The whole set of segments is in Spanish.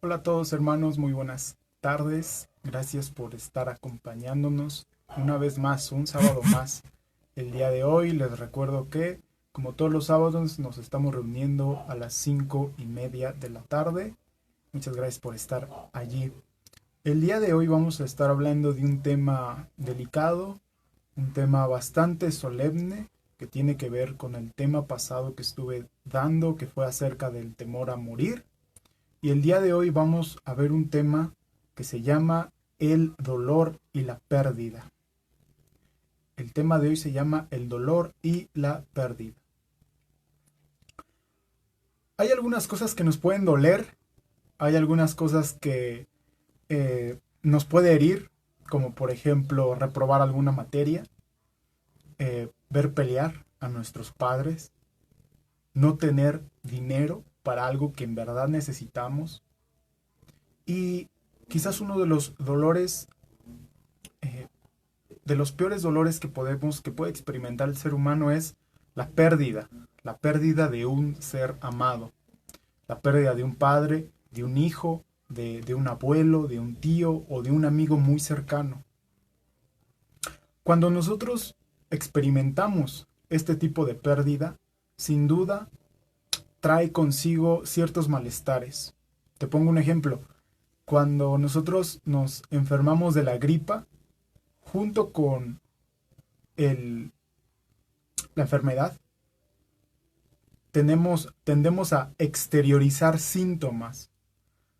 Hola a todos hermanos, muy buenas tardes. Gracias por estar acompañándonos una vez más, un sábado más. El día de hoy les recuerdo que, como todos los sábados, nos estamos reuniendo a las 5:30 de la tarde. Muchas gracias por estar allí. El día de hoy vamos a estar hablando de un tema delicado, un tema bastante solemne que tiene que ver con el tema pasado que estuve dando, que fue acerca del temor a morir. Y el día de hoy vamos a ver un tema que se llama el dolor y la pérdida. El tema de hoy se llama el dolor y la pérdida. Hay algunas cosas que nos pueden doler, hay algunas cosas que nos puede herir, como por ejemplo reprobar alguna materia, ver pelear a nuestros padres, no tener dinero para algo que en verdad necesitamos. Y quizás uno de los dolores, eh, de los peores dolores que puede experimentar el ser humano es la pérdida de un ser amado, la pérdida de un padre, de un hijo, de un abuelo, de un tío o de un amigo muy cercano. Cuando nosotros experimentamos este tipo de pérdida, sin duda trae consigo ciertos malestares. Te pongo un ejemplo. Cuando nosotros nos enfermamos de la gripa, junto con el, la enfermedad, tendemos a exteriorizar síntomas,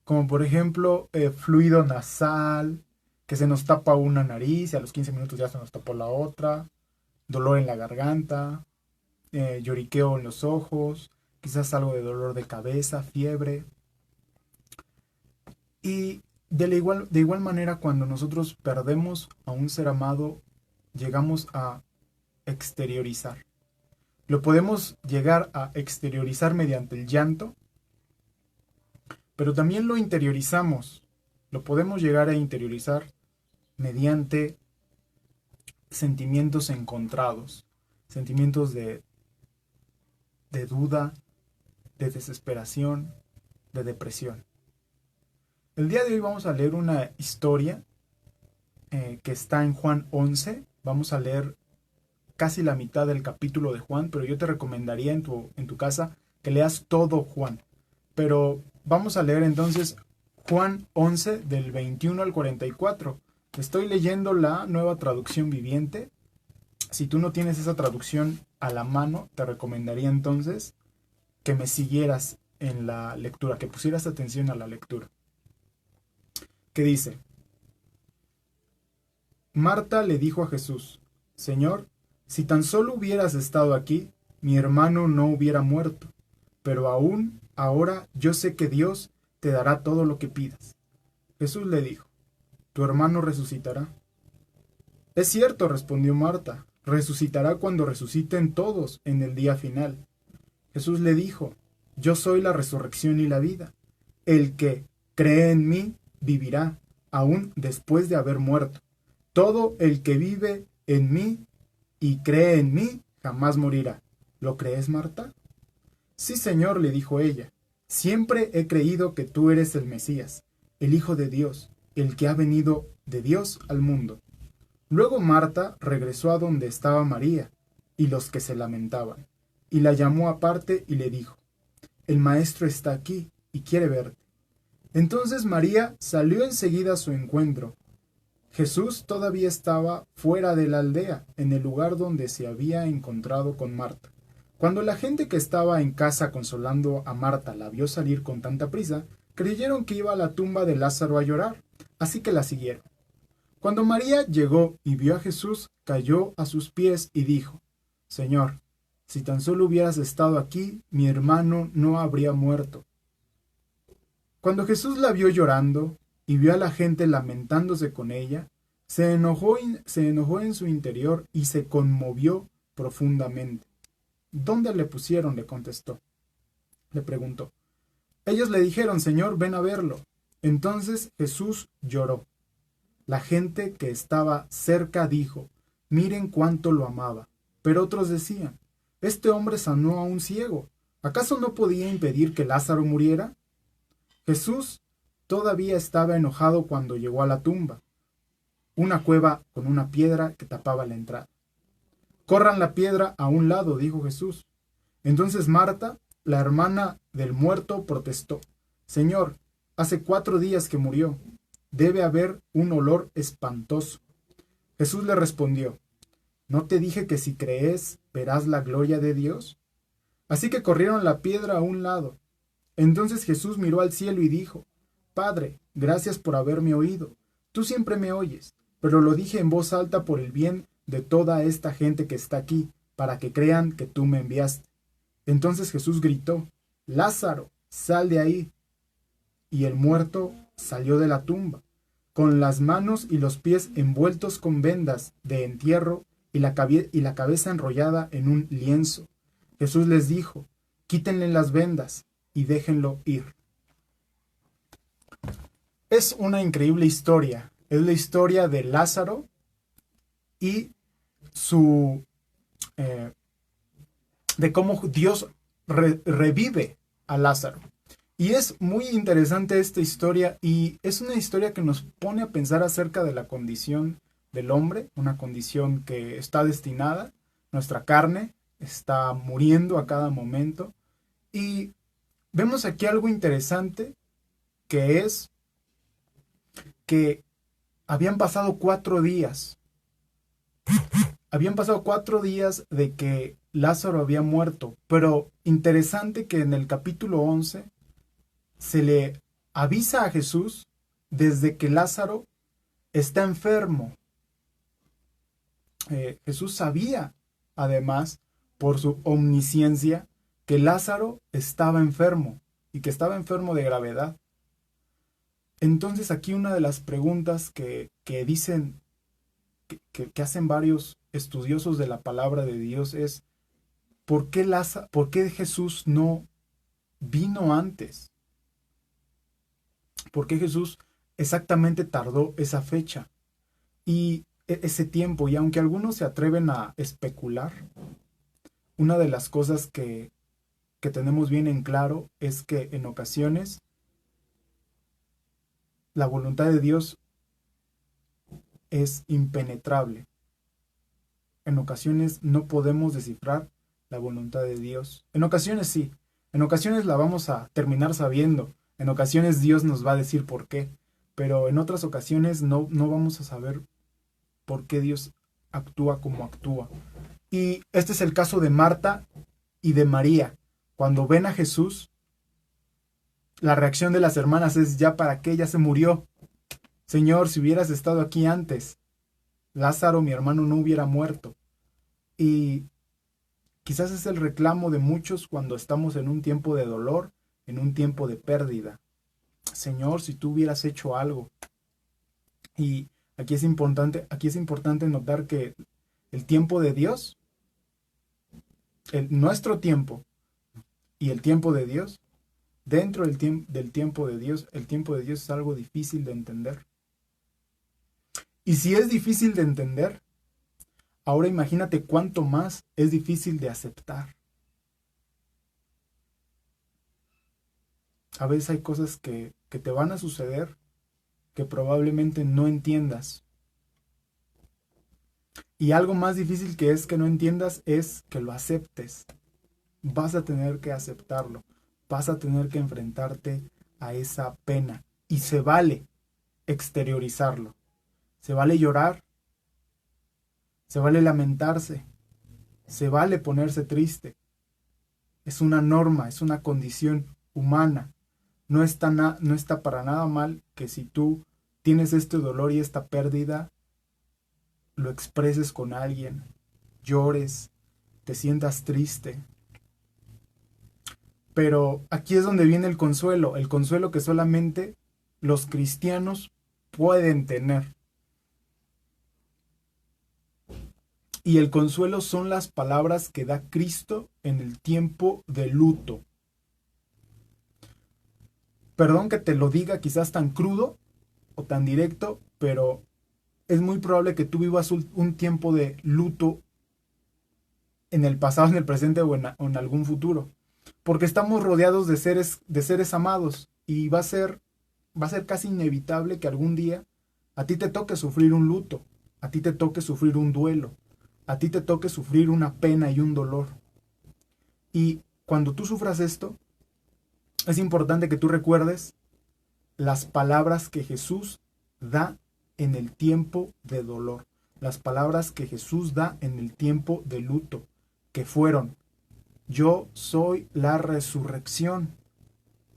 como por ejemplo fluido nasal, que se nos tapa una nariz y a los 15 minutos ya se nos tapó la otra, dolor en la garganta, lloriqueo en los ojos, quizás algo de dolor de cabeza, fiebre. Y de igual manera, cuando nosotros perdemos a un ser amado, llegamos a exteriorizar. Lo podemos llegar a exteriorizar mediante el llanto, pero también lo interiorizamos. Lo podemos llegar a interiorizar mediante sentimientos encontrados, sentimientos de duda, de desesperación, de depresión. El día de hoy vamos a leer una historia que está en Juan 11. Vamos a leer casi la mitad del capítulo de Juan, pero yo te recomendaría en tu casa que leas todo Juan. Pero vamos a leer entonces Juan 11 del 21 al 44. Estoy leyendo la nueva traducción viviente. Si tú no tienes esa traducción a la mano, te recomendaría entonces que me siguieras en la lectura, que pusieras atención a la lectura. ¿Qué dice? Marta le dijo a Jesús: Señor, si tan solo hubieras estado aquí, mi hermano no hubiera muerto. Pero aún ahora yo sé que Dios te dará todo lo que pidas. Jesús le dijo: Tu hermano resucitará. Es cierto, respondió Marta, resucitará cuando resuciten todos en el día final. Jesús le dijo: Yo soy la resurrección y la vida. El que cree en mí vivirá, aun después de haber muerto. Todo el que vive en mí y cree en mí jamás morirá. ¿Lo crees, Marta? Sí, Señor, le dijo ella. Siempre he creído que tú eres el Mesías, el Hijo de Dios, el que ha venido de Dios al mundo. Luego Marta regresó a donde estaba María y los que se lamentaban, y la llamó aparte y le dijo: El maestro está aquí y quiere verte. Entonces María salió enseguida a su encuentro. Jesús todavía estaba fuera de la aldea, en el lugar donde se había encontrado con Marta. Cuando la gente que estaba en casa consolando a Marta la vio salir con tanta prisa, creyeron que iba a la tumba de Lázaro a llorar, así que la siguieron. Cuando María llegó y vio a Jesús, cayó a sus pies y dijo: Señor, si tan solo hubieras estado aquí, mi hermano no habría muerto. Cuando Jesús la vio llorando y vio a la gente lamentándose con ella, se enojó en su interior y se conmovió profundamente. ¿Dónde le pusieron?, le contestó. Le preguntó. Ellos le dijeron: Señor, ven a verlo. Entonces Jesús lloró. La gente que estaba cerca dijo: Miren cuánto lo amaba. Pero otros decían: Este hombre sanó a un ciego. ¿Acaso no podía impedir que Lázaro muriera? Jesús todavía estaba enojado cuando llegó a la tumba, una cueva con una piedra que tapaba la entrada. Corran la piedra a un lado, dijo Jesús. Entonces Marta, la hermana del muerto, protestó. Señor, hace 4 días que murió. Debe haber un olor espantoso. Jesús le respondió, ¿no te dije que si crees verás la gloria de Dios? Así que corrieron la piedra a un lado. Entonces Jesús miró al cielo y dijo, Padre, gracias por haberme oído. Tú siempre me oyes, pero lo dije en voz alta por el bien de toda esta gente que está aquí, para que crean que tú me enviaste. Entonces Jesús gritó, Lázaro, sal de ahí. Y el muerto salió de la tumba, con las manos y los pies envueltos con vendas de entierro y la cabeza enrollada en un lienzo. Jesús les dijo, quítenle las vendas y déjenlo ir. Es una increíble historia. Es la historia de Lázaro y de cómo Dios revive a Lázaro. Y es muy interesante esta historia y es una historia que nos pone a pensar acerca de la condición del hombre, una condición que está destinada, nuestra carne está muriendo a cada momento. Y vemos aquí algo interesante que es que habían pasado 4 días. Habían pasado 4 días de que Lázaro había muerto, pero interesante que en el capítulo 11 se le avisa a Jesús desde que Lázaro está enfermo. Jesús sabía, además, por su omnisciencia, que Lázaro estaba enfermo y que estaba enfermo de gravedad. Entonces aquí una de las preguntas que dicen, que hacen varios estudiosos de la palabra de Dios es, ¿por qué Jesús no vino antes? ¿Por qué Jesús exactamente tardó esa fecha y ese tiempo? Y aunque algunos se atreven a especular, una de las cosas que tenemos bien en claro es que en ocasiones la voluntad de Dios es impenetrable. En ocasiones no podemos descifrar la voluntad de Dios. En ocasiones sí. En ocasiones la vamos a terminar sabiendo. En ocasiones Dios nos va a decir por qué. Pero en otras ocasiones no vamos a saber por qué Dios actúa como actúa. Y este es el caso de Marta y de María. Cuando ven a Jesús, la reacción de las hermanas es, ¿ya para qué? Ya se murió. Señor, si hubieras estado aquí antes, Lázaro, mi hermano, no hubiera muerto. Y quizás es el reclamo de muchos cuando estamos en un tiempo de dolor, en un tiempo de pérdida. Señor, si tú hubieras hecho algo. Y aquí es importante notar que el tiempo de Dios, nuestro tiempo y el tiempo de Dios, dentro del tiempo de Dios, el tiempo de Dios es algo difícil de entender. Y si es difícil de entender, ahora imagínate cuánto más es difícil de aceptar. A veces hay cosas que te van a suceder que probablemente no entiendas. Y algo más difícil que no entiendas es que lo aceptes. Vas a tener que aceptarlo. Vas a tener que enfrentarte a esa pena. Y se vale exteriorizarlo. Se vale llorar. Se vale lamentarse. Se vale ponerse triste. Es una norma, es una condición humana. No está para nada mal que si tú tienes este dolor y esta pérdida, lo expreses con alguien, llores, te sientas triste. Pero aquí es donde viene el consuelo que solamente los cristianos pueden tener. Y el consuelo son las palabras que da Cristo en el tiempo de luto. Perdón que te lo diga quizás tan crudo o tan directo, pero es muy probable que tú vivas un tiempo de luto en el pasado, en el presente o en algún futuro. Porque estamos rodeados de seres amados y va a ser va a ser casi inevitable que algún día a ti te toque sufrir un luto, a ti te toque sufrir un duelo, a ti te toque sufrir una pena y un dolor. Y cuando tú sufras esto, es importante que tú recuerdes las palabras que Jesús da en el tiempo de dolor, las palabras que Jesús da en el tiempo de luto, que fueron: yo soy la resurrección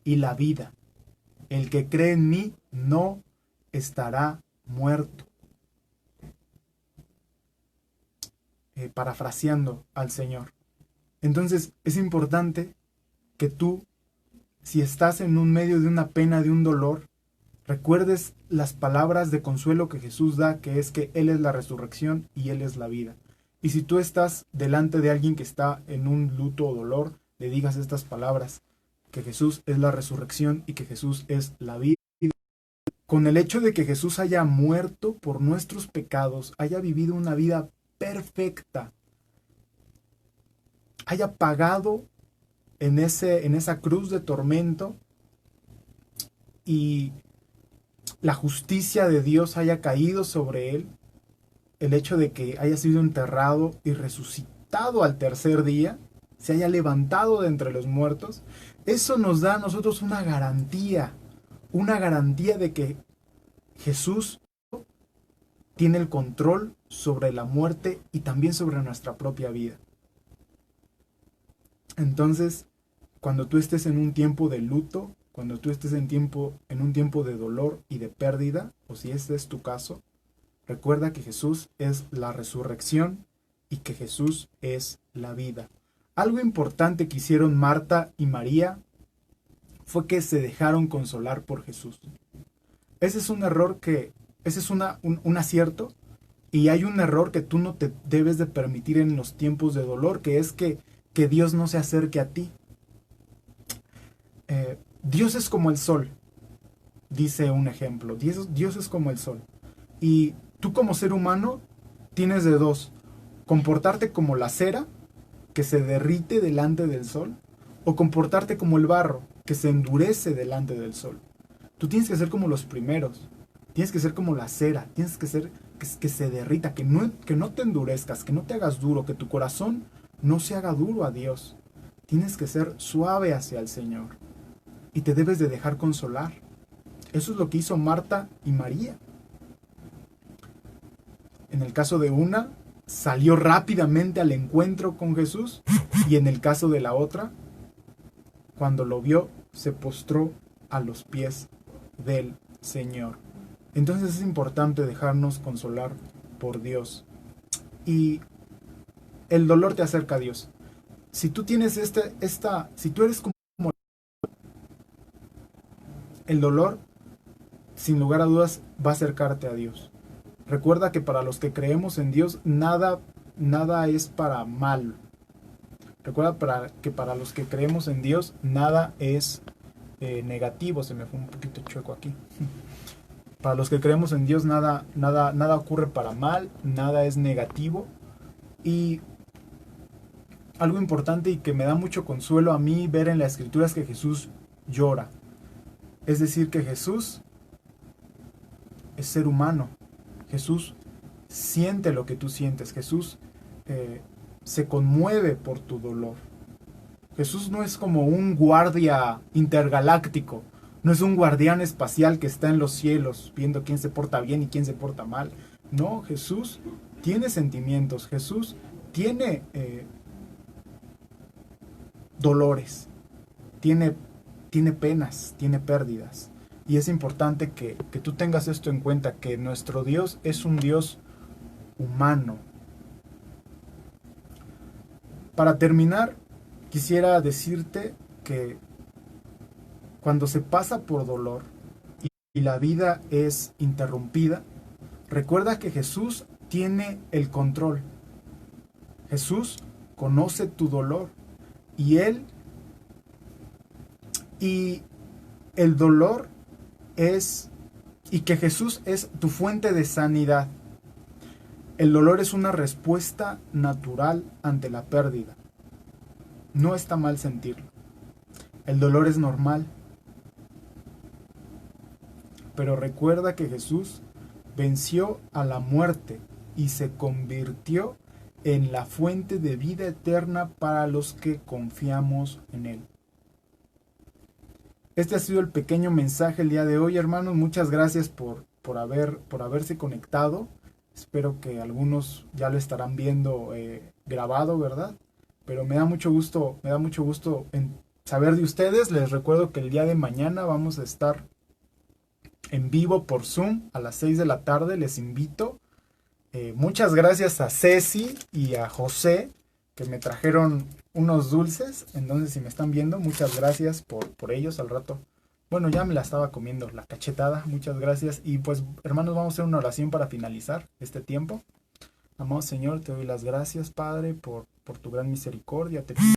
y la vida. El que cree en mí no estará muerto. Parafraseando al Señor. Entonces es importante que tú, si estás en un medio de una pena, de un dolor, recuerdes las palabras de consuelo que Jesús da, que es que Él es la resurrección y Él es la vida. Y si tú estás delante de alguien que está en un luto o dolor, le digas estas palabras: que Jesús es la resurrección y que Jesús es la vida. Con el hecho de que Jesús haya muerto por nuestros pecados, haya vivido una vida perfecta, haya pagado en esa cruz de tormento, y la justicia de Dios haya caído sobre él, el hecho de que haya sido enterrado y resucitado al tercer día, se haya levantado de entre los muertos, eso nos da a nosotros una garantía de que Jesús tiene el control sobre la muerte y también sobre nuestra propia vida. Entonces, cuando tú estés en un tiempo de luto, cuando tú estés en un tiempo de dolor y de pérdida, o si este es tu caso, recuerda que Jesús es la resurrección y que Jesús es la vida. Algo importante que hicieron Marta y María fue que se dejaron consolar por Jesús. Ese es un error ese es un acierto, y hay un error que tú no te debes de permitir en los tiempos de dolor, que es que Dios no se acerque a ti. Dios es como el sol, dice un ejemplo. Dios es como el sol. Y tú como ser humano tienes de dos: comportarte como la cera, que se derrite delante del sol, o comportarte como el barro, que se endurece delante del sol. Tú tienes que ser como los primeros. Tienes que ser como la cera. Tienes que ser que se derrita, que no te endurezcas, que no te hagas duro, que tu corazón no se haga duro a Dios. Tienes que ser suave hacia el Señor. Y te debes de dejar consolar. Eso es lo que hizo Marta y María. En el caso de una, salió rápidamente al encuentro con Jesús, y en el caso de la otra, cuando lo vio, se postró a los pies del Señor. Entonces es importante dejarnos consolar por Dios. Y el dolor te acerca a Dios. Si tú tienes si tú eres como el dolor, sin lugar a dudas, va a acercarte a Dios. Recuerda que para los que creemos en Dios, nada es para mal. Recuerda que para los que creemos en Dios, nada es negativo. Se me fue un poquito chueco aquí. Para los que creemos en Dios, nada ocurre para mal, nada es negativo. Y algo importante y que me da mucho consuelo a mí ver en la Escritura es que Jesús llora. Es decir, que Jesús es ser humano. Jesús siente lo que tú sientes. Jesús se conmueve por tu dolor. Jesús no es como un guardia intergaláctico. No es un guardián espacial que está en los cielos viendo quién se porta bien y quién se porta mal. No, Jesús tiene sentimientos. Jesús tiene dolores. Tiene penas, tiene pérdidas. Y es importante que tú tengas esto en cuenta, que nuestro Dios es un Dios humano. Para terminar, quisiera decirte que cuando se pasa por dolor y la vida es interrumpida, recuerda que Jesús tiene el control. Jesús conoce tu dolor y el dolor y que Jesús es tu fuente de sanidad. El dolor es una respuesta natural ante la pérdida. No está mal sentirlo. El dolor es normal. pero recuerda que Jesús venció a la muerte y se convirtió en la fuente de vida eterna para los que confiamos en Él. Este ha sido el pequeño mensaje el día de hoy, hermanos. Muchas gracias por haberse conectado. Espero que algunos ya lo estarán viendo grabado, ¿verdad? Pero me da mucho gusto en saber de ustedes. Les recuerdo que el día de mañana vamos a estar en vivo por Zoom a las 6 de la tarde. Les invito. Muchas gracias a Ceci y a José que me trajeron unos dulces. Entonces, si me están viendo, muchas gracias por ellos al rato. Bueno, ya me la estaba comiendo, la cachetada. Muchas gracias. Y pues, hermanos, vamos a hacer una oración para finalizar este tiempo. Amado Señor, te doy las gracias, Padre, por tu gran misericordia. Te pido